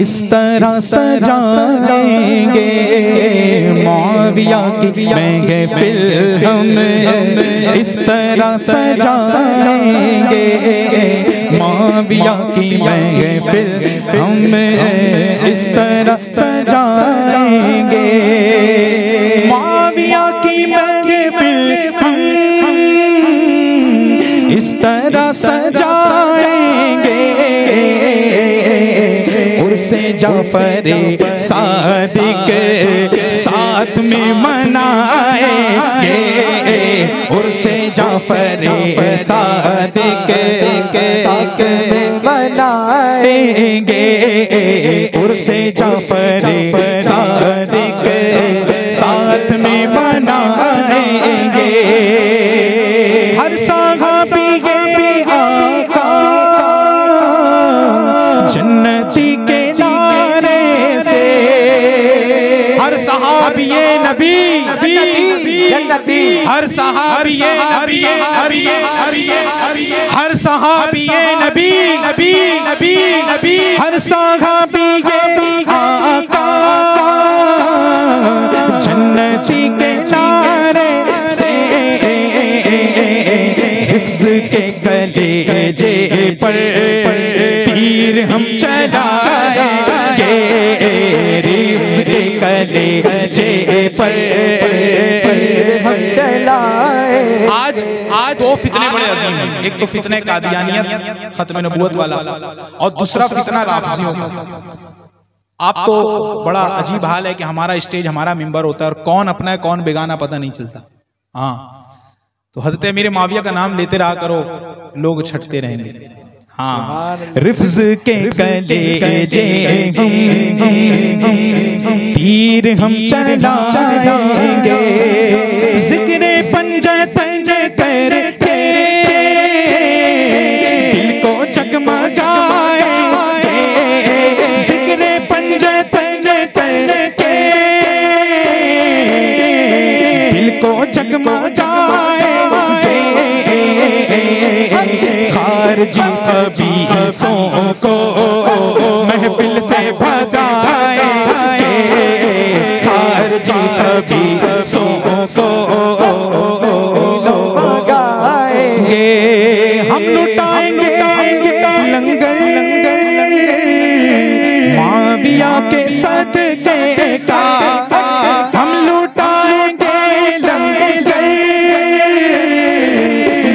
इस तरह सजाएंगे मुआविया की महफिल हम, इस तरह सजाएंगे मुआविया की महफिल हम, इस तरह सजाएंगे मुआविया की महफिल हम, इस तरह सजाएंगे उर्से जाफर सादिक साथ में मनाएंगे, उर्से जाफर सादिक साथ में मनाएंगे, उर्से जाफर सादिक साथ में मनाएंगे। हर सहाबी ये आका जन्नती के नारे से, हर सहाबी ये नबी जन्नती, हर सहाबी ये नबी, हर सहाबी ये नबी, हर सहाबी ये आका जन्नती के नारे से, हिफ्ज़ के कलेजे पर तीर हम चलाएंगे, हिफ्ज़ के कलेजे पर हम चलाएंगे। आज दो फितने बड़े अजीम हैं, एक तो फितने कादियानियत खत्म नबूवत वाला और दूसरा फितना राफ़िज़ियों का। आप तो बड़ा अजीब हाल है कि हमारा स्टेज हमारा मिंबर होता है और कौन अपना है कौन बेगाना पता नहीं चलता। हाँ, तो हज़रत अमीर मुआविया का नाम लेते रहा करो, लोग छटते रहेंगे। हाँ, रिफ्ज़ के कलेजे हम तीर हम चलाएंगे, ज़िक्र पंजतन करके दिल को जगमगाएंगे, ज़िक्र पंजतन करके दिल को जगमगाएंगे, खारजी खबीसों को महफिल से भगाएंगे, खारजी खबीसों को भगाएंगे, हम लुटाएंगे लंगर मुआविया के सदके का, हम लुटाएंगे लंगर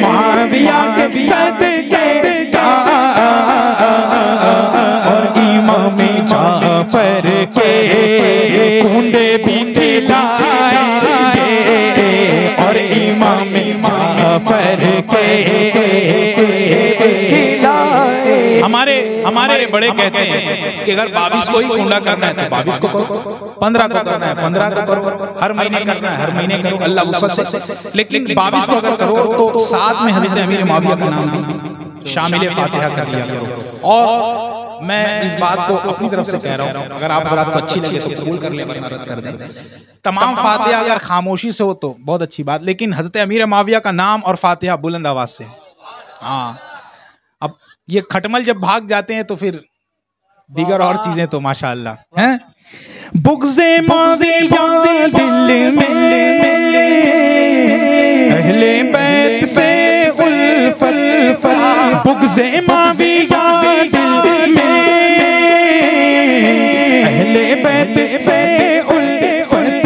मुआविया के सदके का, और इमाम जाफर के कुंडे भी खिलाएंगे, और इमाम जाफर के खिलाएंगे। हमारे बड़े कहते हैं कि अगर 22 को ही कुंडा करना है तो 22 को करो, 15 को करना है 15 को करो, हर महीने करना है हर महीने करो, अल्लाह वुसअत से। लेकिन 22 को अगर करो तो साथ में हज़रत अमीर मुआविया का नाम भी शामिल फातिहा कर लिया करो। और मैं इस बात को अपनी तरफ से कह रहा हूँ, अगर आप को अच्छी लगे तो कबूल कर ले, वरना रद्द कर दें। तमाम फातिहा अगर खामोशी से हो तो बहुत अच्छी बात, लेकिन हज़रत अमीर मुआविया का नाम और फातिहा बुलंद आवाज से। हाँ, अब ये खटमल जब भाग जाते हैं तो फिर दीगर और चीजें तो माशाअल्लाह हैं। बुग़्ज़े मुआविया दिल में अहले बैत से उल्फत, बुग़्ज़े मुआविया दिल में अहले बैत से उल्फत,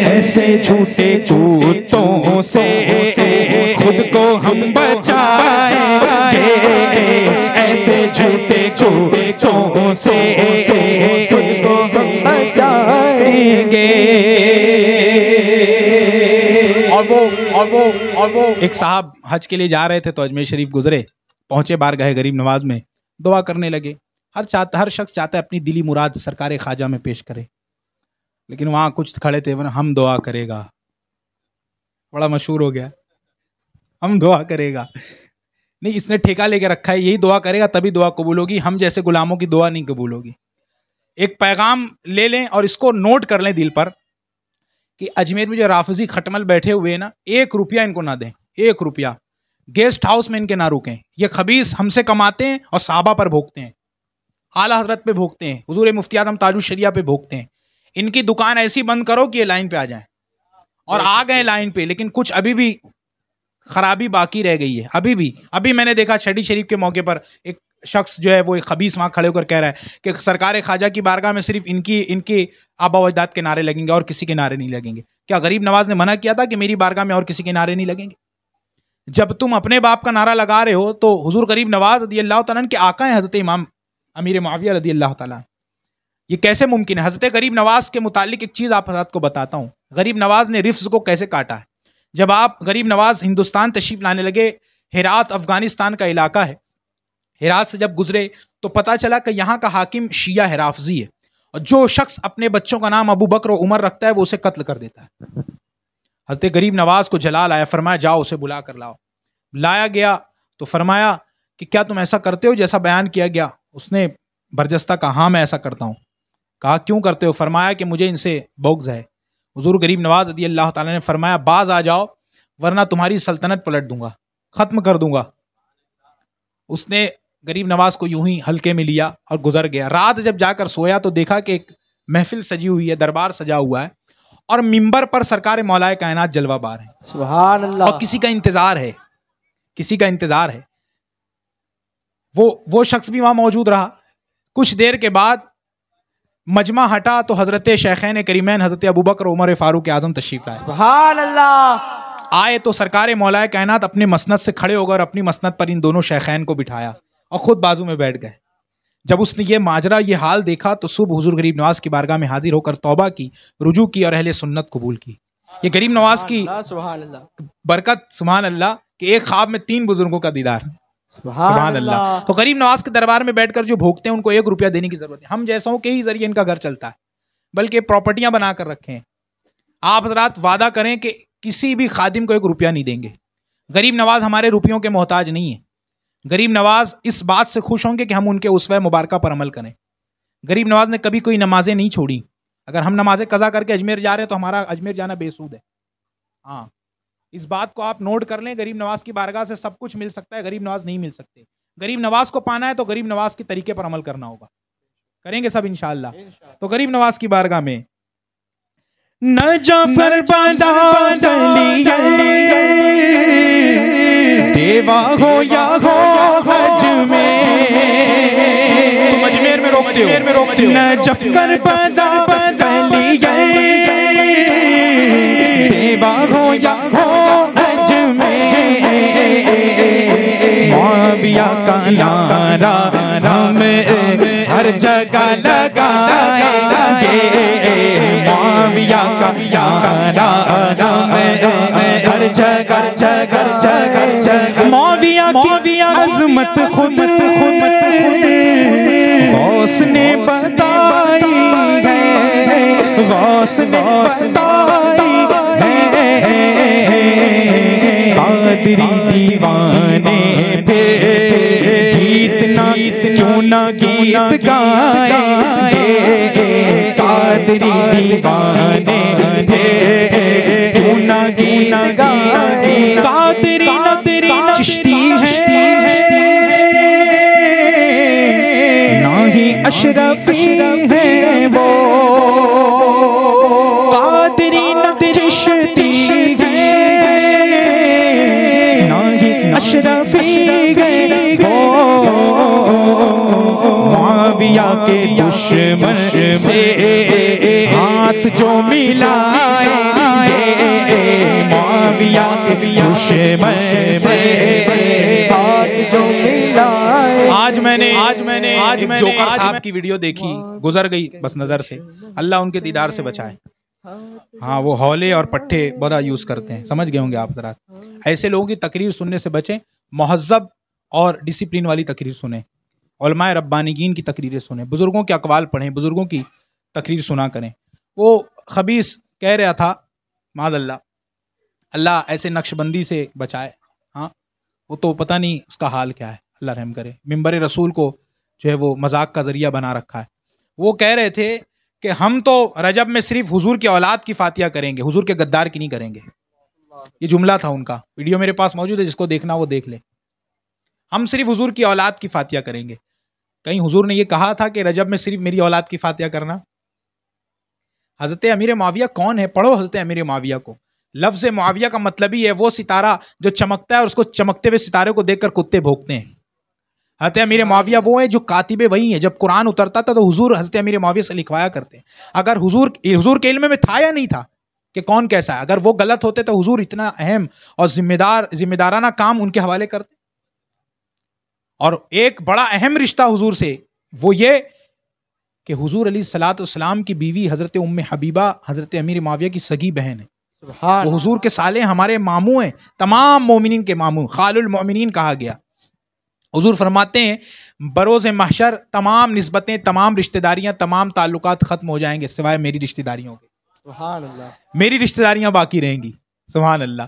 ऐसे झूठे झूठों से खुद को हम बचाएंगे, ऐसे झूठे झूठों से खुद को हम बचाएंगे। और वो एक साहब हज के लिए जा रहे थे तो अजमेर शरीफ गुजरे, पहुंचे बारगाह गरीब नवाज में, दुआ करने लगे। हर शख्स चाहता है अपनी दिली मुराद सरकार ख्वाजा में पेश करे, लेकिन वहां कुछ खड़े थे, हम दुआ करेगा, बड़ा मशहूर हो गया, हम दुआ करेगा। नहीं, इसने ठेका लेके रखा है, यही दुआ करेगा तभी दुआ कबूल होगी, हम जैसे गुलामों की दुआ नहीं कबूल होगी। एक पैगाम ले लें और इसको नोट कर लें दिल पर कि अजमेर में जो राफिजी खटमल बैठे हुए हैं ना, 1 रुपया इनको ना दें, 1 रुपया गेस्ट हाउस में इनके ना रुकें। ये खबीस हमसे कमाते हैं और साहबा पर भोगते हैं, आला हजरत पे भोगते हैं, हुजूर मुफ्ती आजम ताजुश शरिया पे भोगते हैं। इनकी दुकान ऐसी बंद करो कि ये लाइन पे आ जाएं, और आ गए लाइन पे, लेकिन कुछ अभी भी खराबी बाकी रह गई है। अभी मैंने देखा छठी शरीफ के मौके पर एक शख्स जो है वो एक खबीस वहां खड़े होकर कह रहा है कि सरकार ख्वाजा की बारगाह में सिर्फ इनके आबा वजदाद के नारे लगेंगे और किसी के नारे नहीं लगेंगे। क्या गरीब नवाज ने मना किया था कि मेरी बारगाह में और किसी के नारे नहीं लगेंगे? जब तुम अपने बाप का नारा लगा रहे हो तो हुजूर गरीब नवाज रज़ी अल्लाह तआला के आका हैं हजरत इमाम अमीर मुआविया रज़ी अल्लाह तआला। ये कैसे मुमकिन है? हजरत गरीब नवाज के मुतालिक एक चीज आप हजरत को बताता हूँ। गरीब नवाज ने रिफ्ज को कैसे काटा है। जब आप गरीब नवाज हिंदुस्तान तशरीफ लाने लगे, हेरात अफगानिस्तान का इलाका है, हेरात से जब गुजरे तो पता चला कि यहाँ का हाकिम शिया है, राफजी है, और जो शख्स अपने बच्चों का नाम अबू बकर और उमर रखता है वो उसे कत्ल कर देता है। हजरत गरीब नवाज को जलाल आया, फरमाया जाओ उसे बुला कर लाओ। लाया गया तो फरमाया कि क्या तुम ऐसा करते हो जैसा बयान किया गया? उसने बरजस्ता कहा हाँ मैं ऐसा करता हूँ। कहा क्यों करते हो? फरमाया कि मुझे इनसे बुग़्ज़ है। हुजूर गरीब नवाज रज़ी अल्लाह ताला ने फरमाया बाज आ जाओ वरना तुम्हारी सल्तनत पलट दूंगा, खत्म कर दूंगा। उसने गरीब नवाज को यूं ही हल्के में लिया और गुजर गया। रात जब जाकर सोया तो देखा कि एक महफिल सजी हुई है, दरबार सजा हुआ है, और मिंबर पर सरकार मौलाए कायनात जलवा बार है, सुभान अल्लाह, और किसी का इंतजार है, किसी का इंतजार है। वो शख्स भी वहां मौजूद रहा। कुछ देर के बाद मजमा हटा तो हजरत शेखैन करीमैन हजरत अबू बकर उमर फारूक आजम तशरीफ लाए, सुभान अल्लाह। आए तो सरकार मौलाए कायनात अपने मसनद से खड़े होकर अपनी मसनद पर इन दोनों शेखैन को बिठाया और खुद बाजू में बैठ गए। जब उसने ये माजरा ये हाल देखा तो सुबह हुजूर गरीब नवाज की बारगाह में हाजिर होकर तौबा की, रुजू की और अहले सुन्नत कबूल की। ये गरीब नवाज की बरकत, सुभान अल्लाह, कि एक ख्वाब में 3 बुजुर्गों का दीदार, सुभान अल्लाह। तो गरीब नवाज के दरबार में बैठकर जो भोगते हैं उनको 1 रुपया देने की जरूरत नहीं। हम जैसों के ही जरिए इनका घर चलता है, बल्कि प्रॉपर्टियां बनाकर रखे हैं। आप हजरात वादा करें कि किसी भी खादिम को 1 रुपया नहीं देंगे। गरीब नवाज हमारे रुपयों के मोहताज नहीं है। गरीब नवाज इस बात से खुश होंगे कि हम उनके उसवे मुबारका पर अमल करें। गरीब नवाज ने कभी कोई नमाजें नहीं छोड़ी। अगर हम नमाजें कज़ा करके अजमेर जा रहे हैं तो हमारा अजमेर जाना बेसूद है। हाँ, इस बात को आप नोट कर लें। गरीब नवाज की बारगाह से सब कुछ मिल सकता है, गरीब नवाज नहीं मिल सकते। गरीब नवाज को पाना है तो गरीब नवाज के तरीके पर अमल करना होगा। करेंगे सब इंशाअल्लाह। तो गरीब नवाज की बारगाह में न जाफर देवा हो या हो अजमेर, तुम अजमेर में रोकते हो, न जफकर देवा हो या हो अजमेर, मुआविया का नारा हम हर जगह लगाएंगे, मुआविया का नारा हम हर जगह जगह, मुआविया की अज़मत खुद गौस ने बताई है, गौस ने बताई है। कादरी दीवाने पे गीत ना क्यों ना गीत गाएंगे, कादरी दीवाने पे क्यों ना गीत गाएंगे। कादरी ना चिश्ती है ना ही अशरफी है वो, कादरी ना चिश्ती अशरफी गए हो, मुआविया के दुश्मन से हाथ जो मिलाएंगे, मुआविया के दुश्मन से हाथ जो मिलाए। आज मैंने एक जोकर साहब की वीडियो देखी, गुजर गई बस नजर से, अल्लाह उनके दीदार से बचाए। हाँ, वो हौले और पट्टे बड़ा यूज करते हैं, समझ गए होंगे आप जरा। ऐसे लोगों की तकरीर सुनने से बचें, मुहज़्ज़ब और डिसिप्लिन वाली तकरीर सुने, उलमाए रब्बानीगीन की तकरीरें सुने, बुजुर्गों के अक़वाल पढ़ें, बुजुर्गों की तकरीर सुना करें। वो खबीस कह रहा था माज़अल्लाह, अल्लाह ऐसे नक्शबंदी से बचाए। हाँ, वो तो पता नहीं उसका हाल क्या है, अल्लाह रहम करे। मिंबर रसूल को जो है वो मजाक का जरिया बना रखा है। वो कह रहे थे कि हम तो रजब में सिर्फ हुजूर की औलाद की फातिहा करेंगे, हुजूर के गद्दार की नहीं करेंगे। ये जुमला था उनका, वीडियो मेरे पास मौजूद है, जिसको देखना वो देख ले। हम सिर्फ हुजूर की औलाद की फातिया करेंगे। कहीं हुजूर ने ये कहा था कि रजब में सिर्फ मेरी औलाद की फातिया करना? हजरत अमीर मुआविया कौन है? पढ़ो हजरत अमीर मुआविया को। लफ्ज मुआविया का मतलब ही है वो सितारा जो चमकता है और उसको चमकते हुए सितारे को देखकर कुत्ते भौंकते हैं। हजरत अमीर मुआविया वो है जो कातिबे वही है। जब कुरान उतरता था तो हुजूर हजरत अमीर मुआविया से लिखवाया करते। अगर हुजूर के इल्म में था या नहीं था कि कौन कैसा है, अगर वो गलत होते तो हुजूर इतना अहम और जिम्मेदाराना काम उनके हवाले करते। और एक बड़ा अहम रिश्ता हुजूर से वो ये कि हुजूर अलैहिस्सलाम की बीवी हजरत उम्मे हबीबा हजरत अमीर मुआविया की सगी बहन है। वो हुजूर के साले हमारे मामू हैं, तमाम मोमिनीन के मामू, खालुल मोमिनीन कहा गया। हुजूर फरमाते हैं बरोज़ महशर तमाम निस्बतें, तमाम रिश्तेदारियां, तमाम ताल्लुकात खत्म हो जाएंगे सिवाय मेरी रिश्तेदारियों के। सुभान अल्लाह। मेरी रिश्तेदारियां बाकी रहेंगी। सुभान अल्लाह।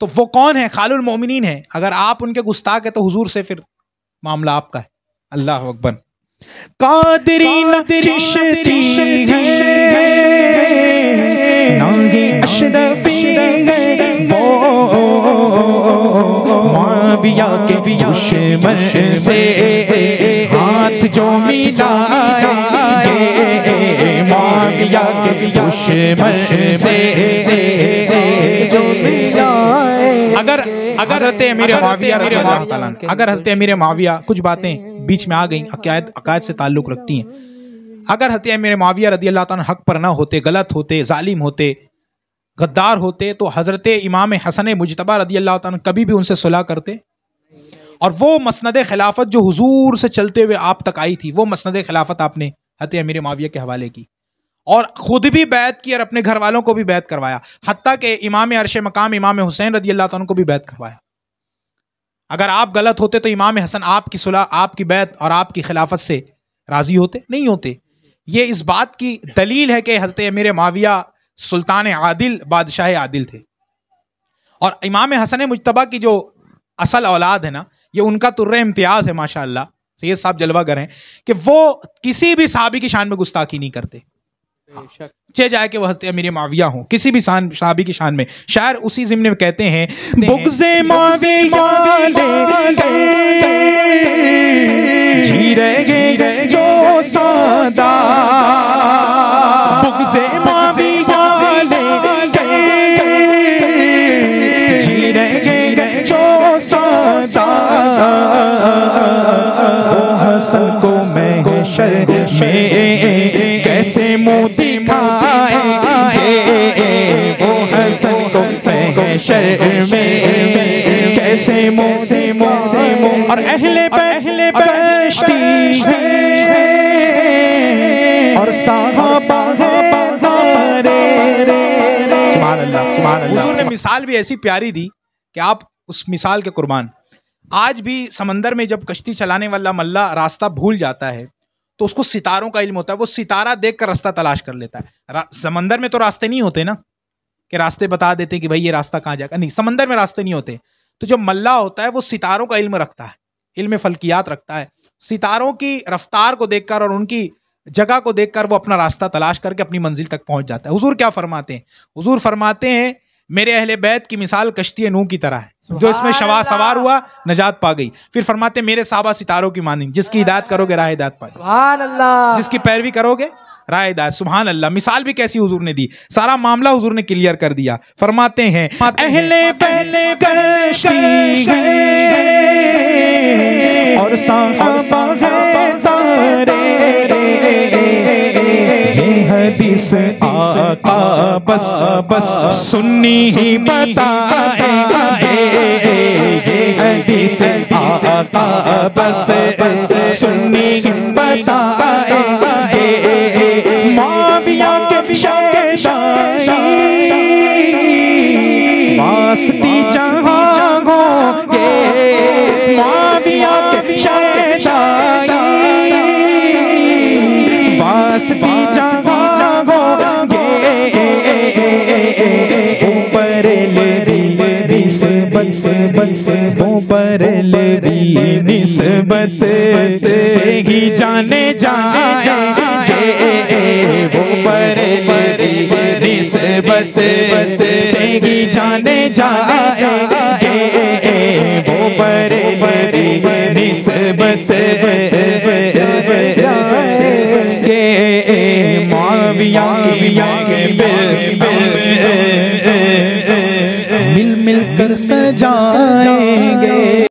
तो वो कौन है? खालुल मोमिनीन है। अगर आप उनके गुस्ताख है तो हुजूर से फिर मामला आपका है। अल्लाह अकबर। कादरीन चिश्ती है, नागे अशरफी है, वो मुआविया के दुश्मन से हाथ जो मिलाएंगे, मुआविया के दुश्मन से जो मिलाएंगे। अगर हजरत अमीर मुआविया रज़ियल्लाहु ताला अन्हु, अगर हजरत अमीर मुआविया, कुछ बातें बीच में आ गई अकायद से ताल्लुक रखती हैं। अगर हजरत अमीर मुआविया रज़ियल्लाहु ताला अन्हु हक पर ना होते, गलत होते, जालिम होते, गद्दार होते, तो हजरत इमाम हसन मुजतबा रज़ियल्लाहु ताला अन्हु कभी भी उनसे सुलह करते। और वो मसनद खिलाफत जो हुजूर से चलते हुए आप तक आई थी, वो मसनद खिलाफत आपने हजरत अमीर मुआविया के हवाले की और खुद भी बैत की और अपने घर वालों को भी बैत करवाया। हत्ता के इमाम अर्श मकाम इमाम हुसैन रज़ियल्लाहु ताला अन्हु को भी बैत करवाया। अगर आप गलत होते तो इमाम हसन आपकी सुलह, आपकी बैत और आपकी खिलाफत से राजी होते? नहीं होते। ये इस बात की दलील है कि हजरत अमीर मुआविया सुल्तान आदिल, बादशाह आदिल थे। और इमाम हसन मुजतबा की जो असल औलाद है ना, ये उनका तुर्रे इम्तियाज है माशाअल्लाह। सैयद साहब जलवागर हैं कि वो किसी भी साहबी की शान में गुस्ताखी नहीं करते। चे जाए कि वह हज़रत अमीर मुआविया हो, किसी भी साहबी की शान में। शायर उसी ज़िम्ने में कहते हैं बुग़्ज़े मुआविया जी रहे जो सादा, बुग़्ज़े मुआविया जी रहे जो सादा, वो हसन को महशर में कैसे मुँह दिखाएंगे, वो हसन को महशर में कैसे मुँह। और अहले कश्ती है और साहबा है हमारे। सुभान अल्लाह, सुभान अल्लाह। हुजूर ने मिसाल भी ऐसी प्यारी दी कि आप उस मिसाल के कुर्बान। आज भी समंदर में जब कश्ती चलाने वाला मल्ला रास्ता भूल जाता है तो उसको सितारों का इल्म होता है। वो सितारा देखकर रास्ता तलाश कर लेता है। समंदर में तो रास्ते नहीं होते ना कि रास्ते बता देते कि भाई ये रास्ता कहाँ जाएगा, नहीं, समंदर में रास्ते नहीं होते। तो जो मल्ला होता है वो सितारों का इल्म रखता है, इल्म फल्कियात रखता है। सितारों की रफ्तार को देखकर और उनकी जगह को देखकर वो अपना रास्ता तलाश करके अपनी मंजिल तक पहुंच जाता है। हुजूर क्या फरमाते हैं? हुजूर फरमाते हैं मेरे अहले बैत की मिसाल कश्ती नूह की तरह है, जो इसमें सवार हुआ नजात पा गई। फिर फरमाते मेरे साहबा सितारों की मानिंद, जिसकी हिदायत करोगे राह हिदायत पा, सुभान अल्लाह, जिसकी पैरवी करोगे राह हिदायत। सुभान अल्लाह। मिसाल भी कैसी हुजूर ने दी, सारा मामला हुजूर ने क्लियर कर दिया। फरमाते हैं अहले बैत कश्ती है और साहबा है तारे, हदीस आका बस बस सुन्नी ही बताएंगे, हदीस आका बस सुन्नी ही बताएंगे। मुआविया के शहदाई वास्ती जहां होंगे, मुआविया के शहदाई वास्ती जहां वो बरलवी निस्बत से ही जाने जाएंगे वो बरेलवी, निस्बत से ही जाने जाएंगे वो बरेलवी, निस्बत से जाएंगे मुआविया की मिल मिल कर सजाएंगे।